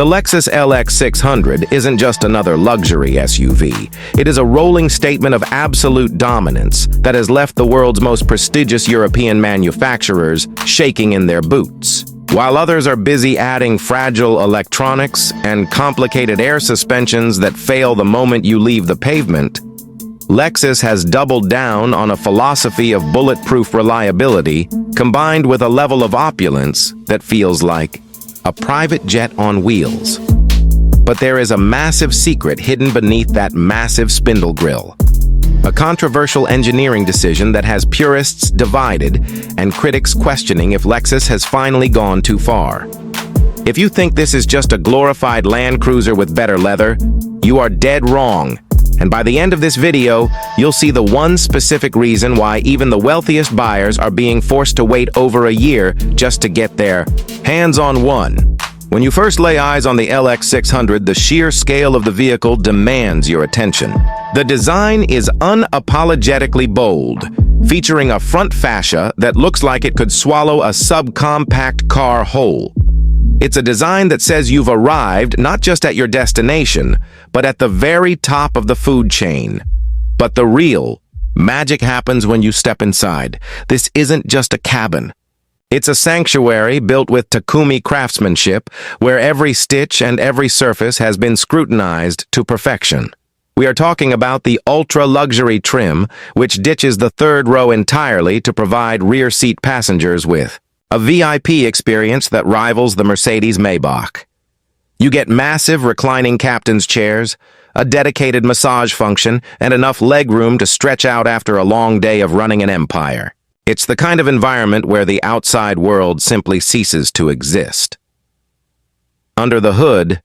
The Lexus LX 600 isn't just another luxury SUV. It is a rolling statement of absolute dominance that has left the world's most prestigious European manufacturers shaking in their boots. While others are busy adding fragile electronics and complicated air suspensions that fail the moment you leave the pavement, Lexus has doubled down on a philosophy of bulletproof reliability combined with a level of opulence that feels like a private jet on wheels. But there is a massive secret hidden beneath that massive spindle grille. A controversial engineering decision that has purists divided and critics questioning if Lexus has finally gone too far. If you think this is just a glorified Land Cruiser with better leather, you are dead wrong. And by the end of this video, you'll see the one specific reason why even the wealthiest buyers are being forced to wait over a year just to get their hands on one. When you first lay eyes on the LX 600, the sheer scale of the vehicle demands your attention. The design is unapologetically bold, featuring a front fascia that looks like it could swallow a subcompact car whole. It's a design that says you've arrived not just at your destination, but at the very top of the food chain. But the real magic happens when you step inside. This isn't just a cabin. It's a sanctuary built with Takumi craftsmanship, where every stitch and every surface has been scrutinized to perfection. We are talking about the ultra-luxury trim, which ditches the third row entirely to provide rear seat passengers with a VIP experience that rivals the Mercedes Maybach. You get massive reclining captain's chairs, a dedicated massage function, and enough legroom to stretch out after a long day of running an empire. It's the kind of environment where the outside world simply ceases to exist. Under the hood,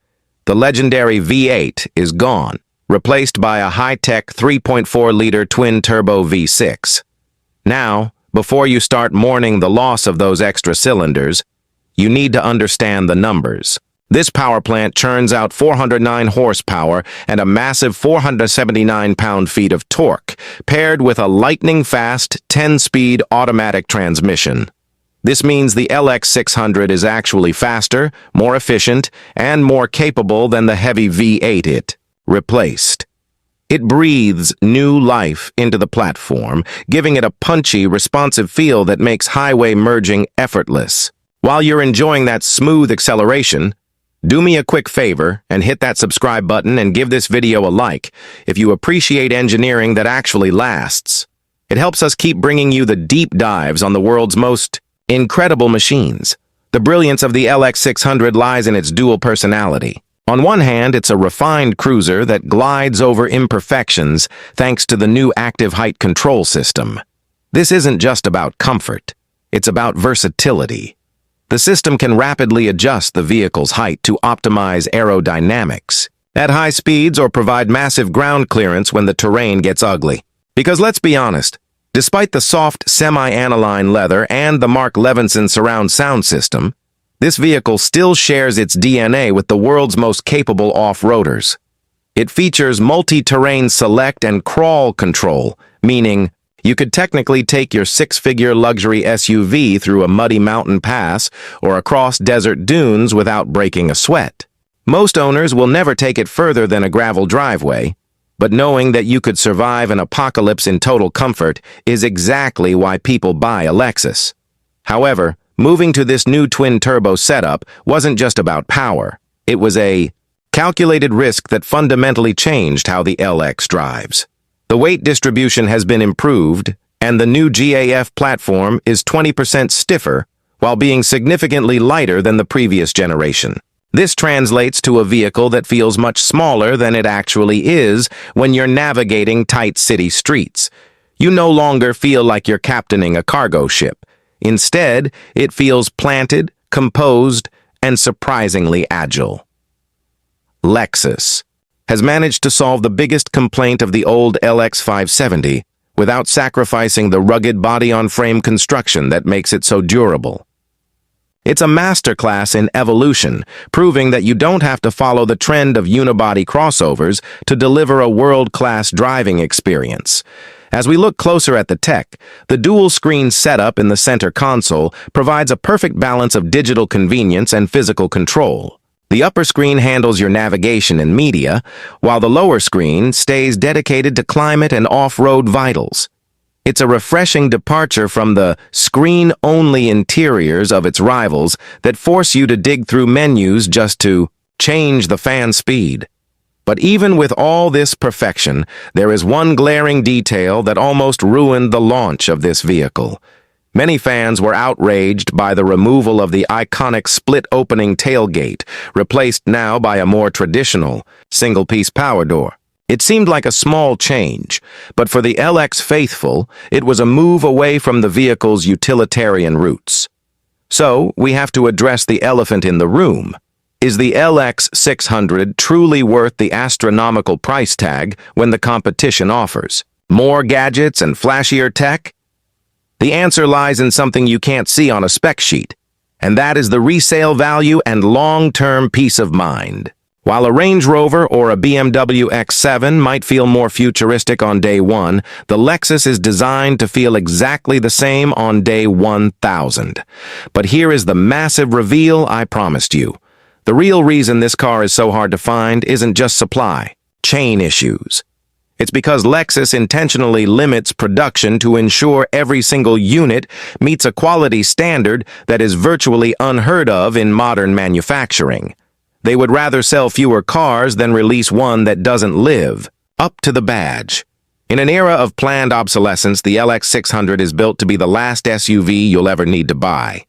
the legendary V8 is gone, replaced by a high-tech 3.4-liter twin-turbo V6. Now, before you start mourning the loss of those extra cylinders, you need to understand the numbers. This power plant churns out 409 horsepower and a massive 479 pound-feet of torque, paired with a lightning-fast 10-speed automatic transmission. This means the LX 600 is actually faster, more efficient, and more capable than the heavy V8 it replaced. It breathes new life into the platform, giving it a punchy, responsive feel that makes highway merging effortless. While you're enjoying that smooth acceleration, do me a quick favor and hit that subscribe button and give this video a like if you appreciate engineering that actually lasts. It helps us keep bringing you the deep dives on the world's most incredible machines. The brilliance of the LX 600 lies in its dual personality. On one hand, it's a refined cruiser that glides over imperfections thanks to the new active height control system. This isn't just about comfort, it's about versatility. The system can rapidly adjust the vehicle's height to optimize aerodynamics, at high speeds or provide massive ground clearance when the terrain gets ugly. Because let's be honest, despite the soft semi-aniline leather and the Mark Levinson surround sound system, this vehicle still shares its DNA with the world's most capable off-roaders. It features multi-terrain select and crawl control, meaning you could technically take your six-figure luxury SUV through a muddy mountain pass or across desert dunes without breaking a sweat. Most owners will never take it further than a gravel driveway, but knowing that you could survive an apocalypse in total comfort is exactly why people buy a Lexus. However, moving to this new twin-turbo setup wasn't just about power. It was a calculated risk that fundamentally changed how the LX drives. The weight distribution has been improved, and the new GAF platform is 20% stiffer while being significantly lighter than the previous generation. This translates to a vehicle that feels much smaller than it actually is when you're navigating tight city streets. You no longer feel like you're captaining a cargo ship. Instead, it feels planted, composed, and surprisingly agile. Lexus has managed to solve the biggest complaint of the old LX 570 without sacrificing the rugged body-on-frame construction that makes it so durable. It's a masterclass in evolution, proving that you don't have to follow the trend of unibody crossovers to deliver a world-class driving experience. As we look closer at the tech, the dual-screen setup in the center console provides a perfect balance of digital convenience and physical control. The upper screen handles your navigation and media, while the lower screen stays dedicated to climate and off-road vitals. It's a refreshing departure from the screen-only interiors of its rivals that force you to dig through menus just to change the fan speed. But even with all this perfection, there is one glaring detail that almost ruined the launch of this vehicle. Many fans were outraged by the removal of the iconic split-opening tailgate, replaced now by a more traditional, single-piece power door. It seemed like a small change, but for the LX faithful, it was a move away from the vehicle's utilitarian roots. So, we have to address the elephant in the room. Is the LX 600 truly worth the astronomical price tag when the competition offers more gadgets and flashier tech? The answer lies in something you can't see on a spec sheet, and that is the resale value and long-term peace of mind. While a Range Rover or a BMW X7 might feel more futuristic on day one, the Lexus is designed to feel exactly the same on day 1,000. But here is the massive reveal I promised you. The real reason this car is so hard to find isn't just supply, chain issues. It's because Lexus intentionally limits production to ensure every single unit meets a quality standard that is virtually unheard of in modern manufacturing. They would rather sell fewer cars than release one that doesn't live, up to the badge. In an era of planned obsolescence, the LX 600 is built to be the last SUV you'll ever need to buy.